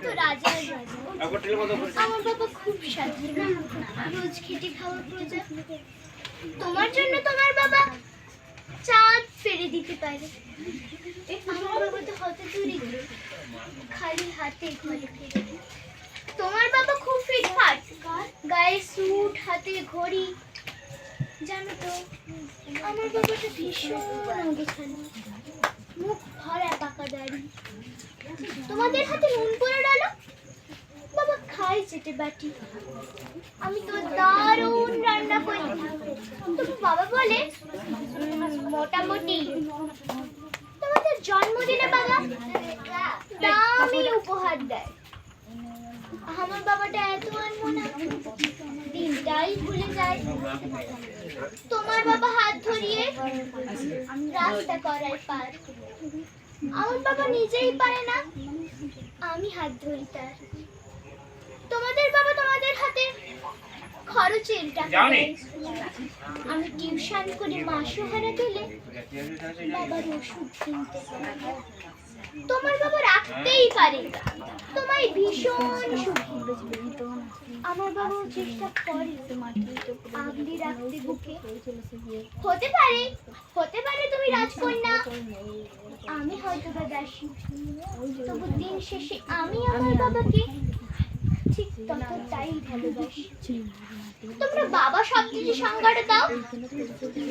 তো রাজার রাজা। আমার বাবা খুব সাধু, রোজ খেটে খাওয়ার প্রজা। তোমার জন্য তোমার বাবা চাঁদ ফেলে দিতে পারে। আমার বাবা তো হতে দরিদ্র, খালি হাতে ঘরে ফেরে। তোমার বাবা খুব ফিটফাট, গায়ে স্যুট, হাতে ঘড়ি। জানো তো আমার বাবাটা ভীষণ অগোছালো, মুখ ভরা পাকা দাড়ি। তোমাদের হাতে নুন পোড়া ডালো, বাবা খায় চেটে বাটি। আমি তো দারুণ রান্না করি, তবু বাবা বলে মোটামুটি। তোমাদের জন্মদিনে বাবা দামি উপহার দেয়। আমার বাবাটা এত আনমনা, দিনটাই ভুলে যায়। তোমার বাবা হাত ধরিয়ে রাস্তা করার পার, আমার বাবা নিজেই পারে না, আমি হাত ধরি তার। তোমাদের বাবা তোমাদের হাতে খরচের টাকা দেয়। আমি টিউশন করে মাসোহারা তুলে বাবার ওষুধ কিনতে। তোমার বাবা রাখতেই পারে তোমায় ভীষণ সুখী। আমার বাবাও চেষ্টা করে আগলি রাখতে বুকে। হতে পারে তুমি রাজকন্যা, আমি হয়তো বা দাসী, তবু দিন শেষে আমি আমার বাবাকে ঠিক ততটাই ভালোবাসি। তোমরা বাবা শব্দটি সংজ্ঞাটা দাও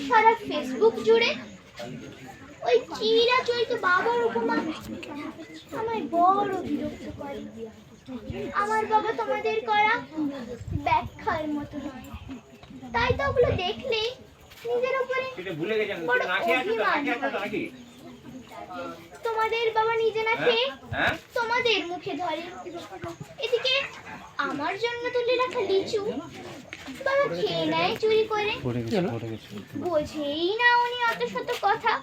সারা ফেসবুক জুড়ে। ওই চিরাচরিত বাবার উপমা আমায় বড় বিরক্ত করে। আমার বাবা তোমাদের করা ব্যাখ্যার মতো নয়, তাই তো ওগুলো দেখলে নিজের উপরে বড় অভিমান হয়। তোমাদের বাবা নিজে না খেয়ে তোমাদের মুখে ধরে। এদিকে আমার জন্য তুলে রাখা লিচু বাবা খেয়ে নেয় চুরি করে। বোঝেই না উনি অত শত কথা,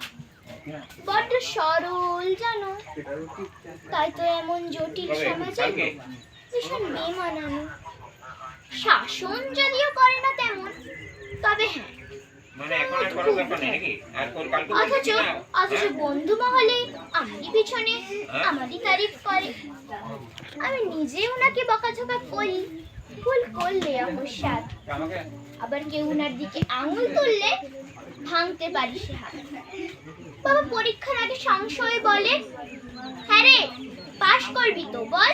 বড্ড সরল জানো। তাই তো এমন জটিল সমাজে ভীষণ বেমানানো। শাসন যদিও করে না তেমন, তবে হ্যাঁ অথচ বন্ধু মহলে আমারই পিছনে আমারই তারিফ করে। আমি নিজে ওনাকে বকাঝকা করি ভুল করলে অবসাদ, আবার কেউ ওনার দিকে আঙুল তুললে ভাঙতে পারি সে হাত। বাবা পরীক্ষার আগে সংশয়ে বলে, হ্যাঁ রে পাশ করবি তো বল।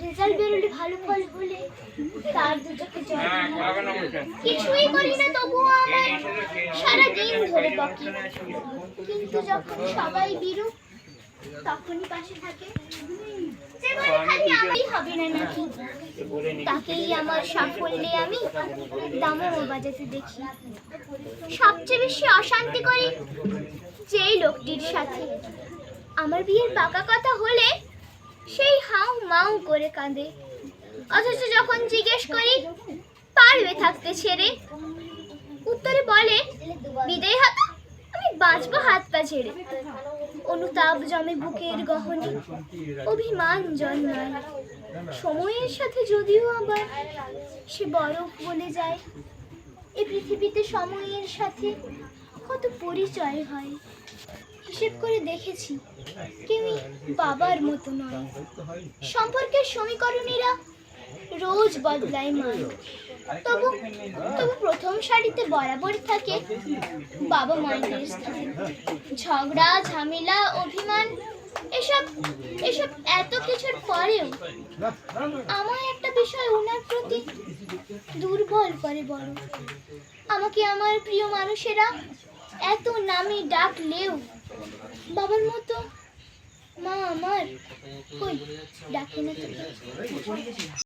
রেজাল্ট বেরোলে ভালো ফল হলে তার দুচোখে জল। কিছুই করি না তবুও আমার সারাদিন ধরে বকে। কিন্তু যখন সবাই বিরূপ তখনই পাশে থাকে। যে বলে খালি আমি হবে না নাকি, তাকেই আমার সাফল্যে আমি দামও বাজাতে দেখি। সবচেয়ে বেশি অশান্তি করি যেই লোকটির সাথে। আমার বিয়ের পাকা কথা হলে সেই হাউ মাউ করে কাঁদে, অথচ যখন জিজ্ঞেস করি পারবে থাকতে ছেড়ে, উত্তরে বলে বিদায় হাত আমি বাঁচবো হাত পা ছেড়ে। অনুতাপ জমে বুকের গহনে, অভিমান জন্মায়। সময়ের সাথে যদিও আবার সে বরফ গলে যায়। এই পৃথিবীতে সময়ের সাথে কত পরিচয় হয়। হিসেব করে দেখেছি কেউই বাবার মতো নয়। সম্পর্কের সমীকরণেরা রোজ বদলায় মান, তবু প্রথম সারিতে বরাবর থাকে বাবা মায়ের স্থান। ঝগড়া ঝামেলা অভিমান এসব এত কিছুর পরেও আমার একটা বিষয় ওনার প্রতি দুর্বল করে বড়। আমাকে আমার প্রিয় মানুষেরা এত নামে ডাকলেও বাবার মতো মা আমার কই ডাকে না তো।